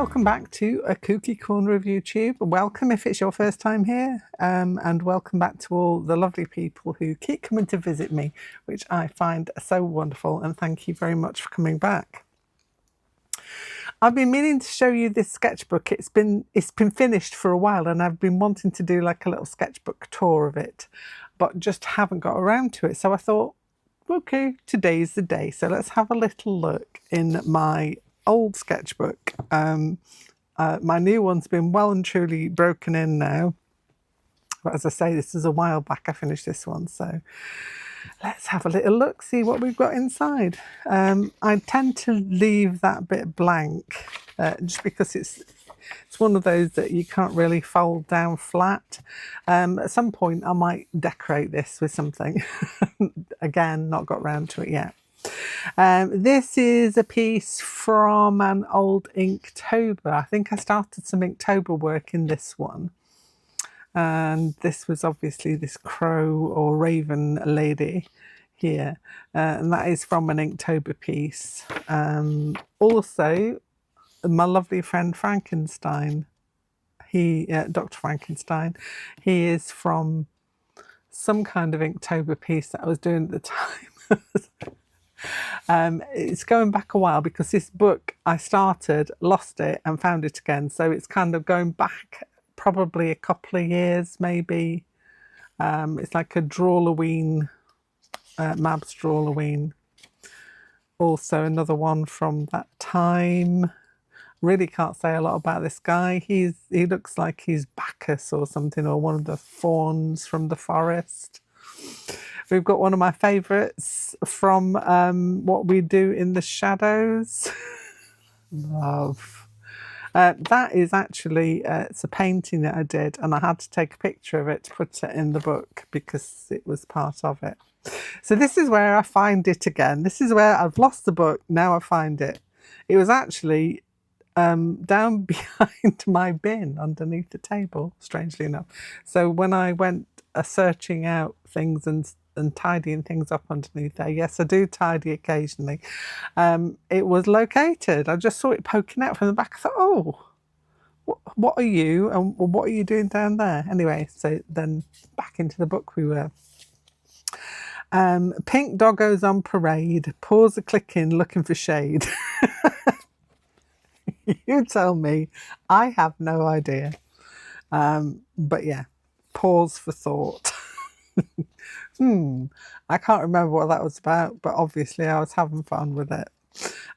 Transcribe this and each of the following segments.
Welcome back to a Kooky Corner of YouTube. Welcome if it's your first time here, and welcome back to all the lovely people who keep coming to visit me, which I find so wonderful, and thank you very much for coming back. I've been meaning to show you this sketchbook. It's been finished for a while, and I've been wanting to do like a little sketchbook tour of it, but just haven't got around to it. So I thought, okay, today's the day. So let's have a little look in my old sketchbook. My new one's been well and truly broken in now, but as I say, this is a while back I finished this one, so let's have a little look, see what we've got inside. I tend to leave that bit blank just because it's one of those that you can't really fold down flat. At some point I might decorate this with something. Again, not got round to it yet. This is a piece from an old Inktober. I think I started some Inktober work in this one. And this was obviously this crow or raven lady here. And that is from an Inktober piece. Also, my lovely friend Frankenstein, Dr. Frankenstein, he is from some kind of Inktober piece that I was doing at the time. It's going back a while because this book I started, lost it and found it again, so it's kind of going back probably a couple of years maybe. It's like a Drawoween, Mab's Drawoween. Also another one from that time. Really can't say a lot about this guy. He looks like he's Bacchus or something, or one of the fauns from the forest. We've got one of my favourites from What We Do in the Shadows. Love. That is actually, it's a painting that I did, and I had to take a picture of it to put it in the book because it was part of it. So this is where I find it again. This is where I've lost the book, now I find it. It was actually down behind my bin underneath the table, strangely enough. So when I went searching out things and tidying things up underneath there, yes, I do tidy occasionally, it was located. I just saw it poking out from the back. I thought, oh, what are you, and what are you doing down there? Anyway, so then back into the book we were. Pink doggos on parade, paws are clicking, looking for shade. You tell me, I have no idea. But yeah, pause for thought. I can't remember what that was about, but obviously I was having fun with it.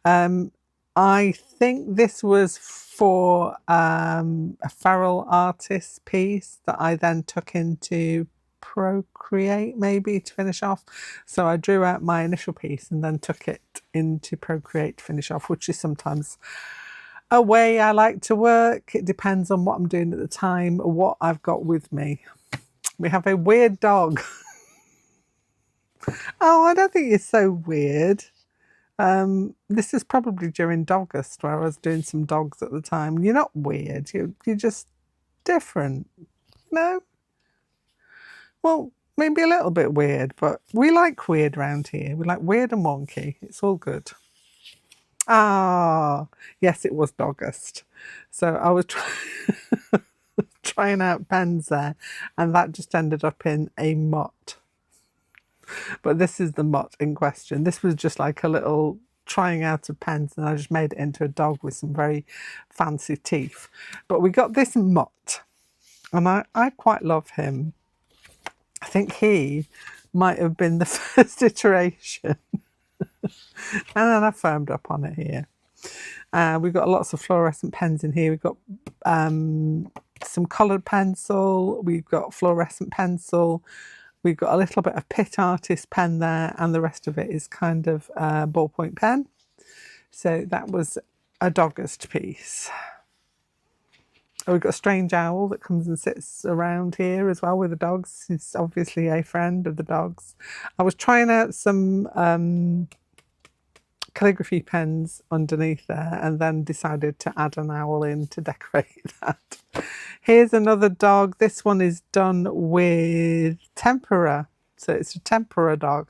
I think this was for a feral artist piece that I then took into Procreate maybe to finish off. So I drew out my initial piece and then took it into Procreate to finish off, which is sometimes a way I like to work. It depends on what I'm doing at the time or what I've got with me. We have a weird dog. Oh, I don't think it's so weird. This is probably during Dogugust where I was doing some dogs at the time. You're not weird, you're just different. No? Well, maybe a little bit weird, but we like weird around here. We like weird and wonky. It's all good. Ah, yes, it was Dogugust. So I was trying out pens there, and that just ended up in a mutt. But this is the mutt in question. This was just like a little trying out of pens, and I just made it into a dog with some very fancy teeth. But we got this mutt, and I quite love him. I think he might have been the first iteration. And then I firmed up on it here. We've got lots of fluorescent pens in here. We've got some coloured pencil. We've got fluorescent pencil. We've got a little bit of Pit Artist pen there, and the rest of it is kind of ballpoint pen. So that was a Dogugust piece. We've got a strange owl that comes and sits around here as well with the dogs. He's obviously a friend of the dogs. I was trying out some calligraphy pens underneath there and then decided to add an owl in to decorate that. Here's another dog. This one is done with tempera. So it's a tempera dog.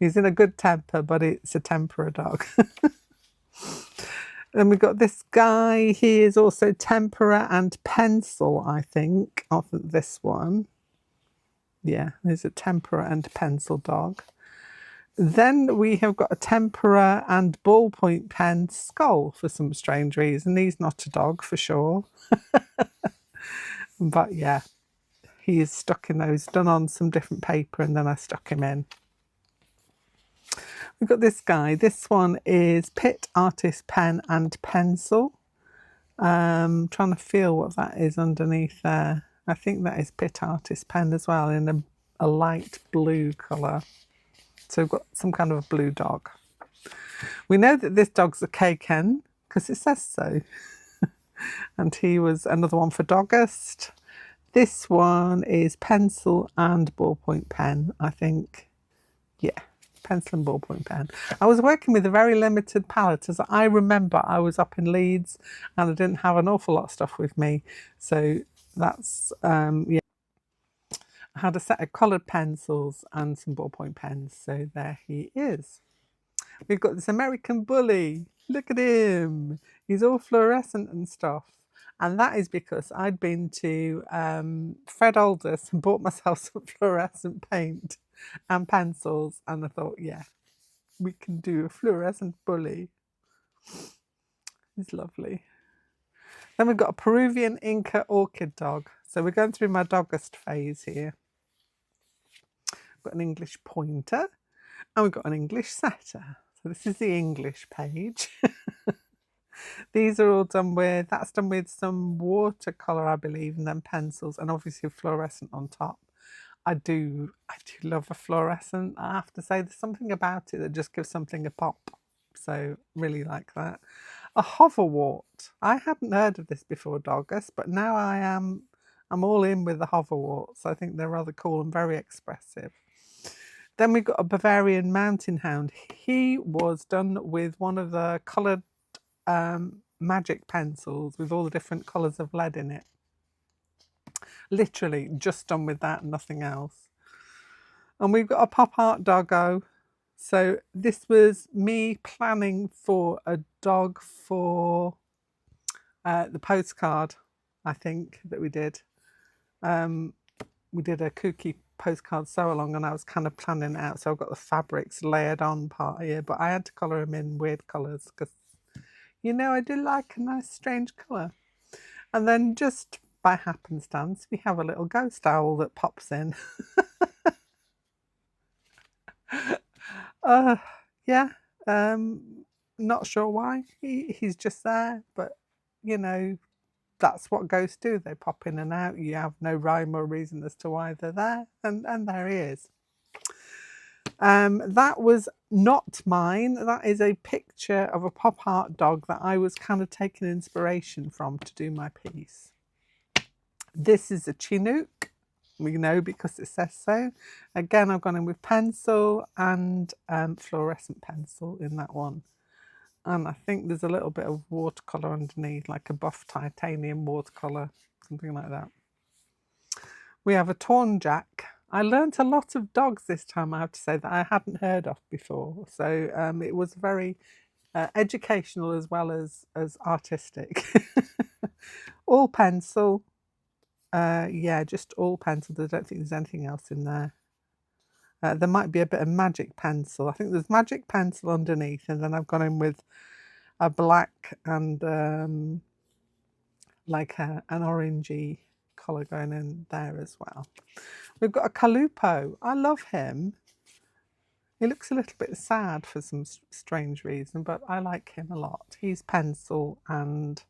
He's in a good temper, but it's a tempera dog. Then we've got this guy. He is also tempera and pencil, I think, of this one. Yeah, there's a tempera and pencil dog. Then we have got a tempera and ballpoint pen skull for some strange reason. He's not a dog for sure. But yeah, he is stuck in those, done on some different paper, and then I stuck him in. We've got this guy. This one is Pitt Artist Pen and Pencil. Trying to feel what that is underneath there. I think that is Pitt Artist Pen as well, in a light blue colour. So we've got some kind of a blue dog. We know that this dog's a K-Ken because it says so. And he was another one for Dogugust. This one is pencil and ballpoint pen, I think. Yeah, pencil and ballpoint pen. I was working with a very limited palette. As I remember, I was up in Leeds and I didn't have an awful lot of stuff with me. So that's, yeah. I had a set of coloured pencils and some ballpoint pens. So there he is. We've got this American bully. Look at him. He's all fluorescent and stuff. And that is because I'd been to Fred Aldous and bought myself some fluorescent paint and pencils. And I thought, yeah, we can do a fluorescent bully. He's lovely. Then we've got a Peruvian Inca orchid dog. So we're going through my Dogust phase here. We've got an English pointer and we've got an English setter. So this is the English page. These are all done with, that's done with some watercolour, I believe, and then pencils, and obviously fluorescent on top. I do love a fluorescent. I have to say, there's something about it that just gives something a pop. So really like that. A hoverwort. I hadn't heard of this before, Dogust, but now I'm all in with the hoverworts. I think they're rather cool and very expressive. Then we've got a Bavarian mountain hound. He was done with one of the coloured magic pencils with all the different colours of lead in it. Literally just done with that and nothing else. And we've got a pop art doggo. So this was me planning for a dog for the postcard, I think, that we did. We did a kooky postcard sew along and I was kind of planning it out. So I've got the fabrics layered on part here, but I had to colour them in weird colours because, you know, I do like a nice strange colour. And then just by happenstance, we have a little ghost owl that pops in. Yeah, not sure why. He's just there, but, you know, that's what ghosts do. They pop in and out. You have no rhyme or reason as to why they're there. And there he is. That was not mine. That is a picture of a pop art dog that I was kind of taking inspiration from to do my piece. This is a Chinook. We know because it says so. Again, I've gone in with pencil and fluorescent pencil in that one. And I think there's a little bit of watercolour underneath, like a buff titanium watercolour, something like that. We have a Torn Jack. I learnt a lot of dogs this time, I have to say, that I hadn't heard of before. So it was very educational as well as artistic. All pencil. Yeah, just all pencil. I don't think there's anything else in there. There might be a bit of magic pencil. I think there's magic pencil underneath, and then I've gone in with a black and like an orangey colour going in there as well. We've got a Calupo. I love him. He looks a little bit sad for some strange reason, but I like him a lot. He's pencil and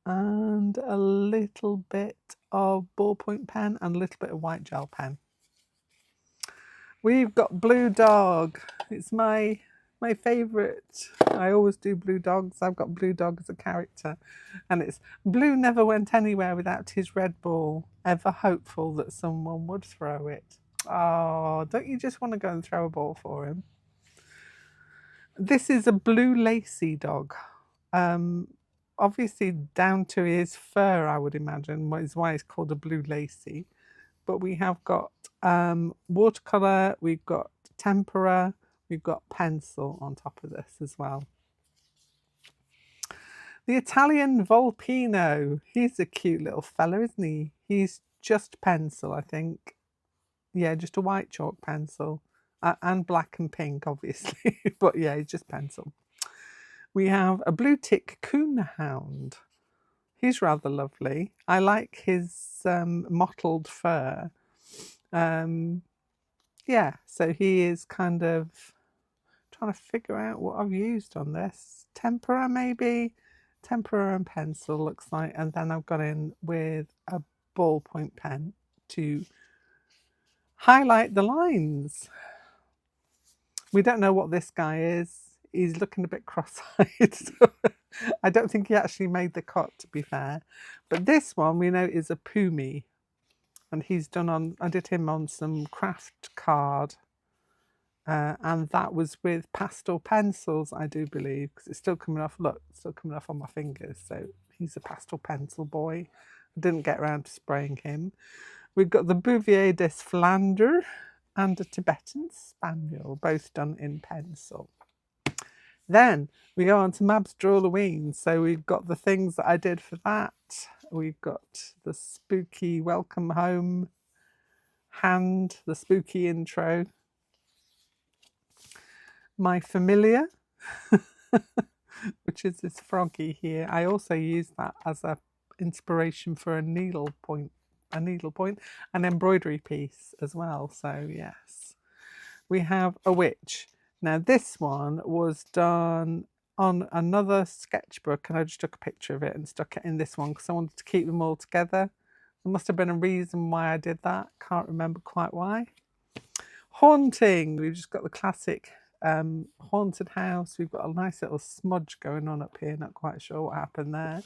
a little bit of ballpoint pen and a little bit of white gel pen. We've got Blue Dog. It's my favourite. I always do blue dogs. I've got Blue Dog as a character. And it's Blue never went anywhere without his red ball, ever hopeful that someone would throw it. Oh, don't you just want to go and throw a ball for him? This is a blue lacy dog. Obviously down to his fur, I would imagine, is why it's called a blue lacy. But we have got watercolour, we've got tempera, we've got pencil on top of this as well. The Italian Volpino. He's a cute little fella, isn't he? He's just pencil, I think. Yeah, just a white chalk pencil. And black and pink, obviously. But yeah, he's just pencil. We have a blue tick coonhound. He's rather lovely. I like his mottled fur. Yeah, so he is kind of trying to figure out what I've used on this. Tempera, maybe? Tempera and pencil, looks like. And then I've gone in with a ballpoint pen to highlight the lines. We don't know what this guy is. He's looking a bit cross-eyed. So I don't think he actually made the cut, to be fair. But this one we know is a Pumi. And he's done on, I did him on some craft card. And that was with pastel pencils, I do believe, because it's still coming off, look, it's still coming off on my fingers. So he's a pastel pencil boy. I didn't get around to spraying him. We've got the Bouvier des Flandres and a Tibetan Spaniel, both done in pencil. Then we go on to Mab's Drawoween. So we've got the things that I did for that. We've got the spooky welcome home hand, the spooky intro. My familiar, which is this froggy here. I also used that as a inspiration for a needle point, an embroidery piece as well. So yes, we have a witch. Now this one was done on another sketchbook, and I just took a picture of it and stuck it in this one because I wanted to keep them all together. There must have been a reason why I did that. Can't remember quite why. Haunting. We've just got the classic haunted house. We've got a nice little smudge going on up here. Not quite sure what happened there.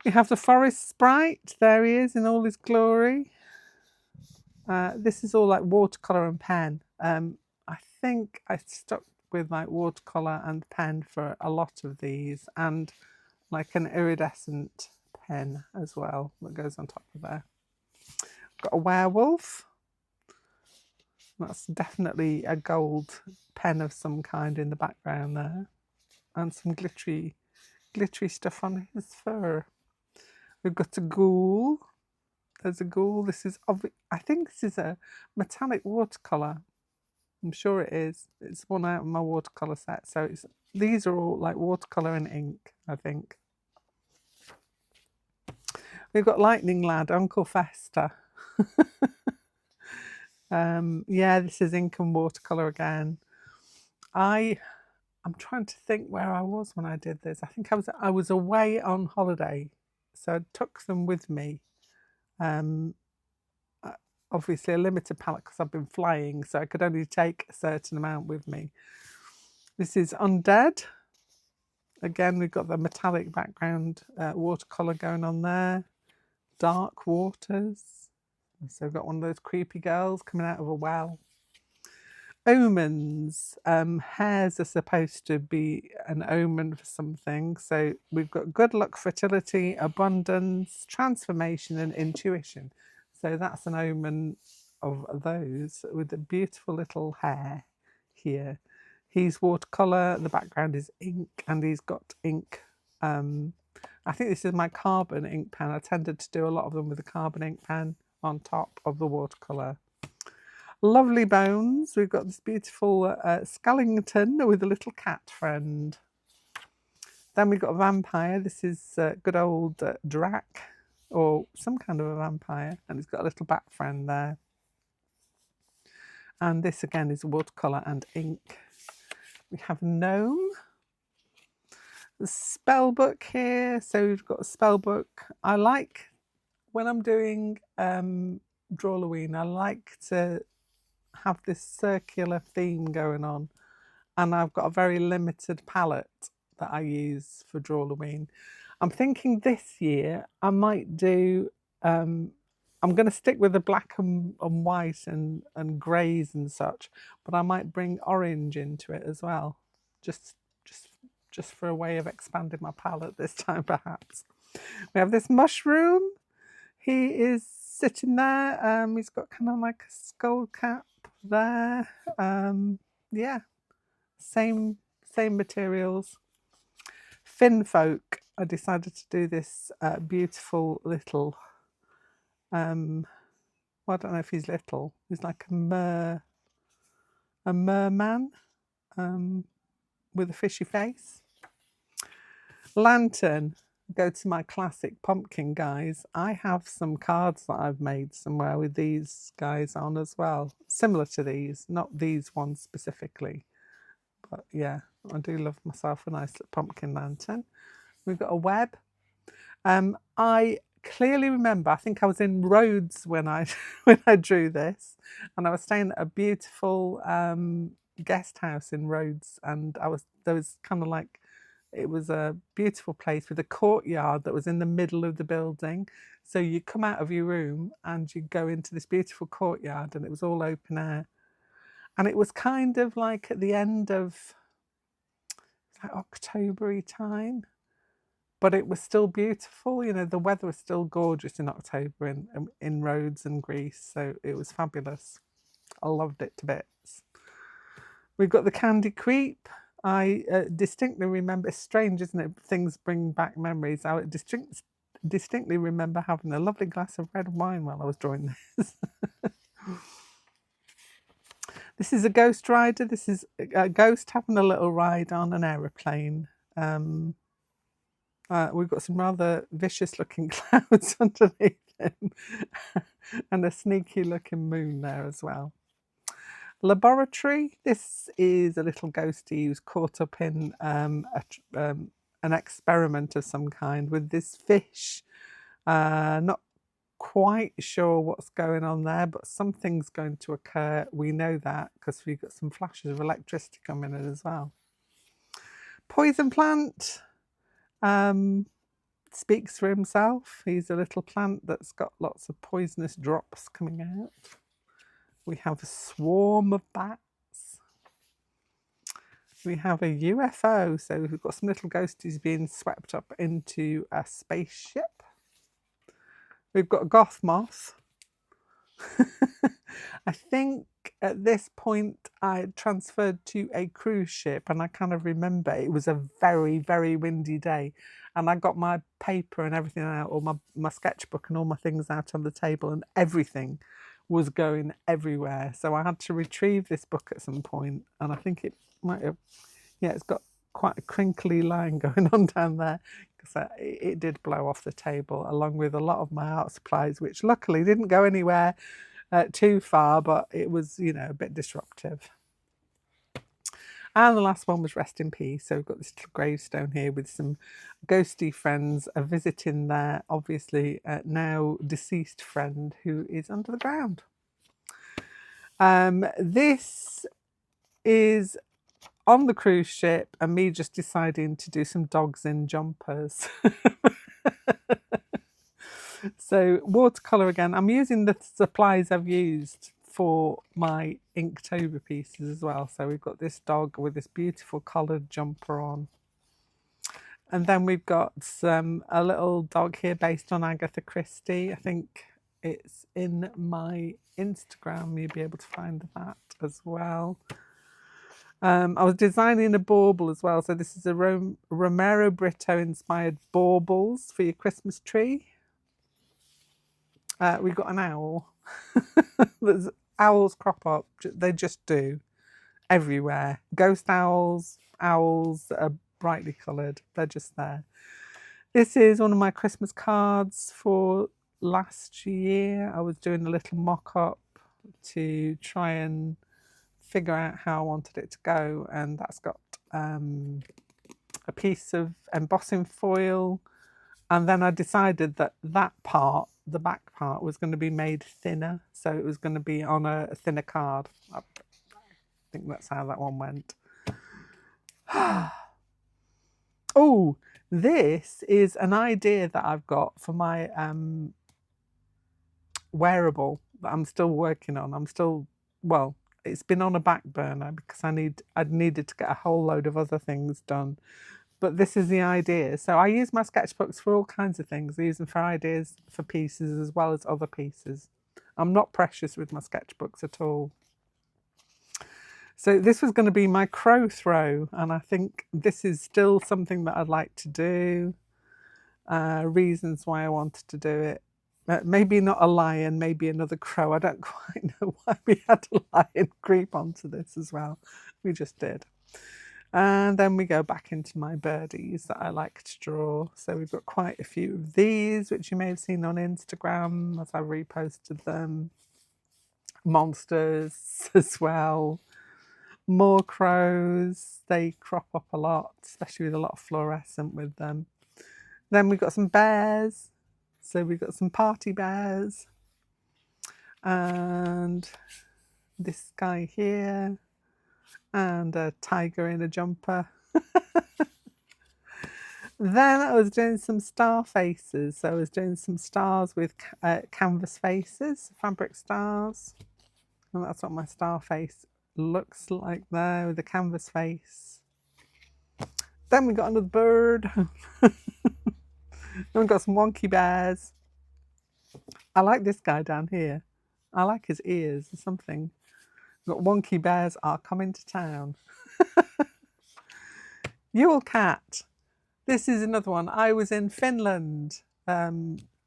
We have the forest sprite. There he is in all his glory. This is all like watercolour and pen. I think I stuck with like watercolour and pen for a lot of these, and like an iridescent pen as well that goes on top of there. Got a werewolf. That's definitely a gold pen of some kind in the background there. And some glittery stuff on his fur. We've got a ghoul. There's a ghoul. This is, I think this is a metallic watercolour. I'm sure it is. It's one out of my watercolour set. So these are all like watercolour and ink, I think. We've got Lightning Lad, Uncle Fester. Yeah, this is ink and watercolour again. I'm trying to think where I was when I did this. I think I was away on holiday, so I took them with me. Obviously a limited palette because I've been flying, so I could only take a certain amount with me. This is Undead. Again, we've got the metallic background watercolour going on there. Dark Waters. So we've got one of those creepy girls coming out of a well. Omens. Hares are supposed to be an omen for something. So we've got good luck, fertility, abundance, transformation and intuition. So that's an omen of those with a beautiful little hare here. He's watercolour, the background is ink, and he's got ink. I think this is my carbon ink pen. I tended to do a lot of them with a carbon ink pen on top of the watercolour. Lovely bones. We've got this beautiful skeleton with a little cat friend. Then we've got a vampire. This is good old Drac, or some kind of a vampire, and it's got a little bat friend there. And this again is watercolour and ink. We have gnome. The spell book here. So we've got a spell book. I like, when I'm doing Drawoween, I like to have this circular theme going on, and I've got a very limited palette that I use for Drawoween. I'm thinking this year I might do, I'm going to stick with the black and white and greys and such, but I might bring orange into it as well, just for a way of expanding my palette this time perhaps. We have this mushroom. He is sitting there. He's got kind of like a skull cap there. Yeah, same materials. Finn folk, I decided to do this beautiful little, well, I don't know if he's little, he's like a merman with a fishy face. Lantern, go to my classic pumpkin guys. I have some cards that I've made somewhere with these guys on as well, similar to these, not these ones specifically, but yeah, I do love myself a nice little pumpkin lantern. We've got a web. I clearly remember, I think I was in Rhodes when I when I drew this, and I was staying at a beautiful guest house in Rhodes, and there was kind of like, it was a beautiful place with a courtyard that was in the middle of the building. So you come out of your room and you go into this beautiful courtyard, and it was all open air. And it was kind of like at the end of like October-y time, but it was still beautiful. You know, the weather was still gorgeous in October in Rhodes and Greece. So it was fabulous. I loved it to bits. We've got the Candy Creep. I distinctly remember, it's strange, isn't it? Things bring back memories. I distinctly remember having a lovely glass of red wine while I was drawing this. This is a ghost rider. This is a ghost having a little ride on an aeroplane. We've got some rather vicious looking clouds underneath him and a sneaky looking moon there as well. Laboratory, this is a little ghosty who's caught up in an experiment of some kind with this fish. Not quite sure what's going on there, but something's going to occur. We know that because we've got some flashes of electricity coming in as well. Poison plant speaks for himself. He's a little plant that's got lots of poisonous drops coming out. We have a swarm of bats. We have a UFO, so we've got some little ghosties being swept up into a spaceship. We've got a goth moth. I think at this point I transferred to a cruise ship, and I kind of remember it was a very, very windy day, and I got my paper and everything out, or my sketchbook and all my things out on the table, and everything was going everywhere. So I had to retrieve this book at some point, and I think it might have, yeah, it's got quite a crinkly line going on down there, because it did blow off the table along with a lot of my art supplies, which luckily didn't go anywhere too far, but it was, you know, a bit disruptive. And the last one was Rest in Peace. So we've got this little gravestone here with some ghosty friends visiting their obviously now deceased friend who is under the ground. This is on the cruise ship and me just deciding to do some dogs in jumpers. So watercolour again. I'm using the supplies I've used for my Inktober pieces as well. So we've got this dog with this beautiful collared jumper on. And then we've got a little dog here based on Agatha Christie. I think it's in my Instagram. You'll be able to find that as well. I was designing a bauble as well. So this is a Romero Brito inspired baubles for your Christmas tree. We've got an owl. Owls crop up. They just do everywhere. Ghost owls, owls that are brightly coloured. They're just there. This is one of my Christmas cards for last year. I was doing a little mock-up to try and figure out how I wanted it to go, and that's got a piece of embossing foil, and then I decided that that part, the back part, was going to be made thinner, so it was going to be on a thinner card. I think that's how that one went. Oh, this is an idea that I've got for my wearable that I'm still working on. Well, it's been on a back burner because I'd needed to get a whole load of other things done. But this is the idea. So I use my sketchbooks for all kinds of things. I use them for ideas for pieces as well as other pieces. I'm not precious with my sketchbooks at all. So this was going to be my crow throw, and I think this is still something that I'd like to do. Reasons why I wanted to do it. Maybe not a lion, maybe another crow. I don't quite know why we had a lion creep onto this as well. We just did. And then we go back into my birdies that I like to draw. So we've got quite a few of these, which you may have seen on Instagram as I reposted them. Monsters as well. More crows. They crop up a lot, especially with a lot of fluorescent with them. Then we've got some bears. So we've got some party bears. And this guy here. And a tiger in a jumper. Then I was doing some star faces. So I was doing some stars with canvas faces, fabric stars. And that's what my star face looks like there with the canvas face. Then we got another bird. Then we got some wonky bears. I like this guy down here. I like his ears or something. We've got wonky bears are coming to town. Yule cat. This is another one. I was in Finland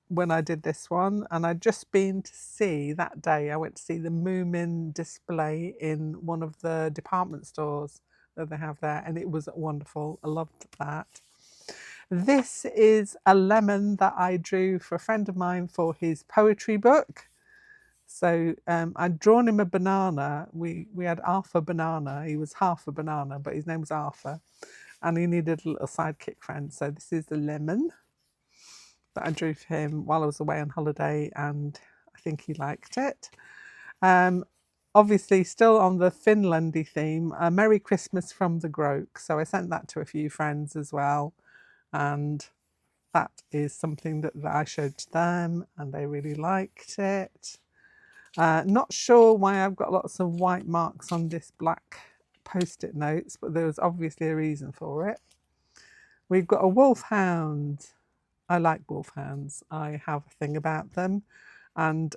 when I did this one, and I'd just been to see that day. I went to see the Moomin display in one of the department stores that they have there, and it was wonderful. I loved that. This is a lemon that I drew for a friend of mine for his poetry book. So I'd drawn him a banana. We had Arthur Banana. He was half a banana, but his name was Arthur. And he needed a little sidekick friend. So this is the lemon that I drew for him while I was away on holiday, and I think he liked it. Obviously, still on the Finlandy theme, Merry Christmas from the Groke. So I sent that to a few friends as well. And that is something that I showed to them, and they really liked it. Not sure why I've got lots of white marks on this black post-it notes, but there was obviously a reason for it. We've got a wolfhound. I like wolfhounds. I have a thing about them. And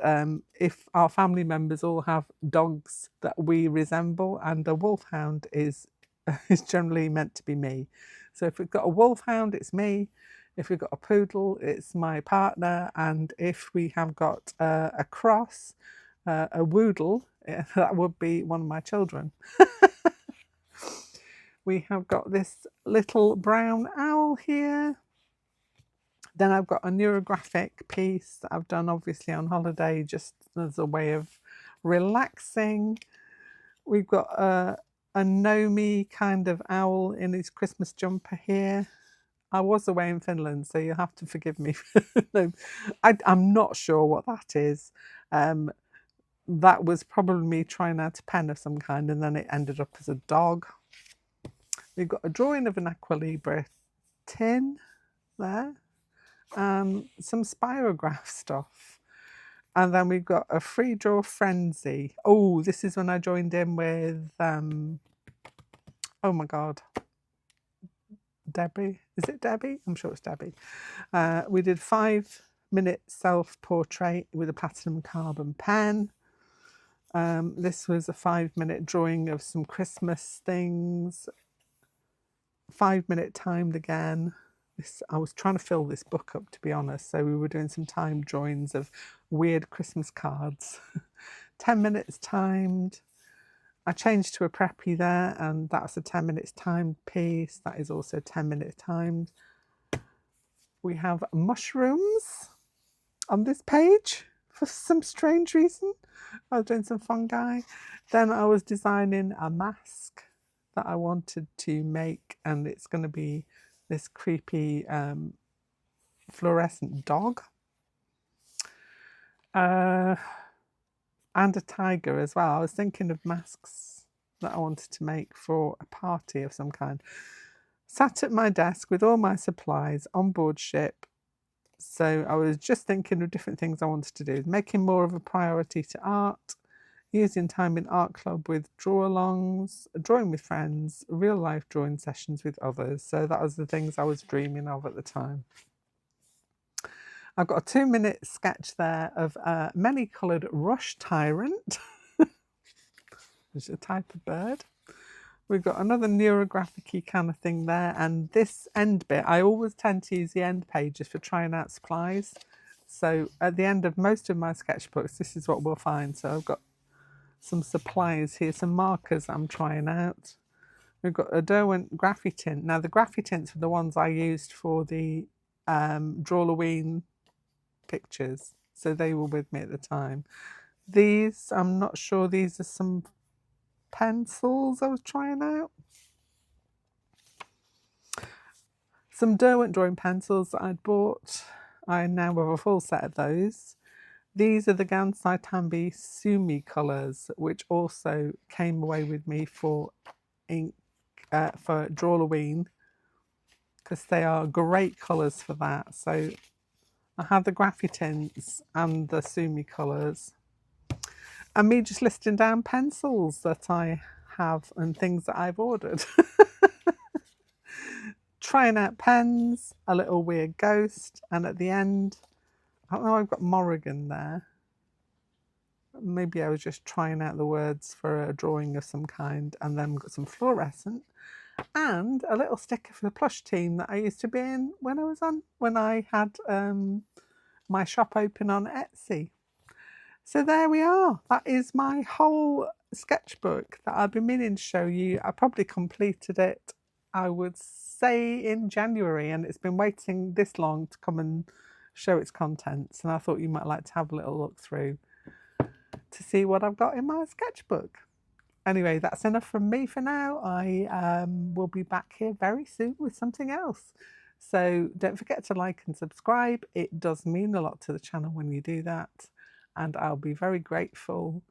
if our family members all have dogs that we resemble, and a wolfhound is generally meant to be me. So if we've got a wolfhound, it's me. If we've got a poodle, it's my partner. And if we have got a cross, a woodle, that would be one of my children. We have got this little brown owl here. Then I've got a neurographic piece that I've done obviously on holiday just as a way of relaxing. We've got a Nomi kind of owl in his Christmas jumper here. I was away in Finland, so you'll have to forgive me. No, I'm not sure what that is. That was probably me trying out a pen of some kind, and then it ended up as a dog. We've got a drawing of an Aqua Libra tin there, and some spirograph stuff. And then we've got a free draw frenzy. Oh, this is when I joined in with, oh my God, Debbie. Is it Debbie? I'm sure it's Debbie. We did 5-minute self-portrait with a platinum carbon pen. This was a 5-minute drawing of some Christmas things. 5-minute timed again. I was trying to fill this book up, to be honest, so we were doing some timed drawings of weird Christmas cards. 10 minutes timed. I changed to a preppy there, and that's a 10 minutes timed piece. That is also 10 minutes timed. We have mushrooms on this page for some strange reason. I was doing some fungi. Then I was designing a mask that I wanted to make, and it's going to be this creepy fluorescent dog. And a tiger as well. I was thinking of masks that I wanted to make for a party of some kind. Sat at my desk with all my supplies on board ship. So I was just thinking of different things I wanted to do. Making more of a priority to art, using time in art club with draw-alongs, drawing with friends, real-life drawing sessions with others. So that was the things I was dreaming of at the time. I've got a 2-minute sketch there of a many-coloured rush tyrant. It's a type of bird. We've got another neurographic-y kind of thing there, and this end bit, I always tend to use the end pages for trying out supplies. So at the end of most of my sketchbooks, this is what we'll find. So I've got some supplies here, some markers I'm trying out. We've got a Derwent Graphitint. Now the Graphitints were the ones I used for the Drawoween pictures, so they were with me at the time. These, I'm not sure, these are some pencils I was trying out. Some Derwent drawing pencils that I'd bought. I now have a full set of those. These are the Gansai Tambi Sumi colours, which also came away with me for ink for Drawoween, because they are great colours for that. So I have the Graphitints and the Sumi colours. And me just listing down pencils that I have and things that I've ordered. Trying out pens, a little weird ghost, and at the end, I don't know, I've got Morrigan there. Maybe I was just trying out the words for a drawing of some kind, and then got some fluorescent and a little sticker for the plush team that I used to be in when I had my shop open on Etsy. So there we are. That is my whole sketchbook that I've been meaning to show you. I probably completed it, I would say, in January, and it's been waiting this long to come and show its contents, and I thought you might like to have a little look through to see what I've got in my sketchbook. Anyway, that's enough from me for now. I will be back here very soon with something else. So don't forget to like and subscribe. It does mean a lot to the channel when you do that. And I'll be very grateful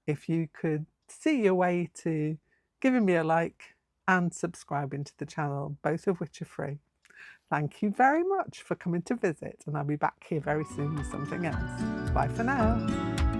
if you could see your way to giving me a like and subscribing to the channel, both of which are free. Thank you very much for coming to visit, and I'll be back here very soon with something else. Bye for now.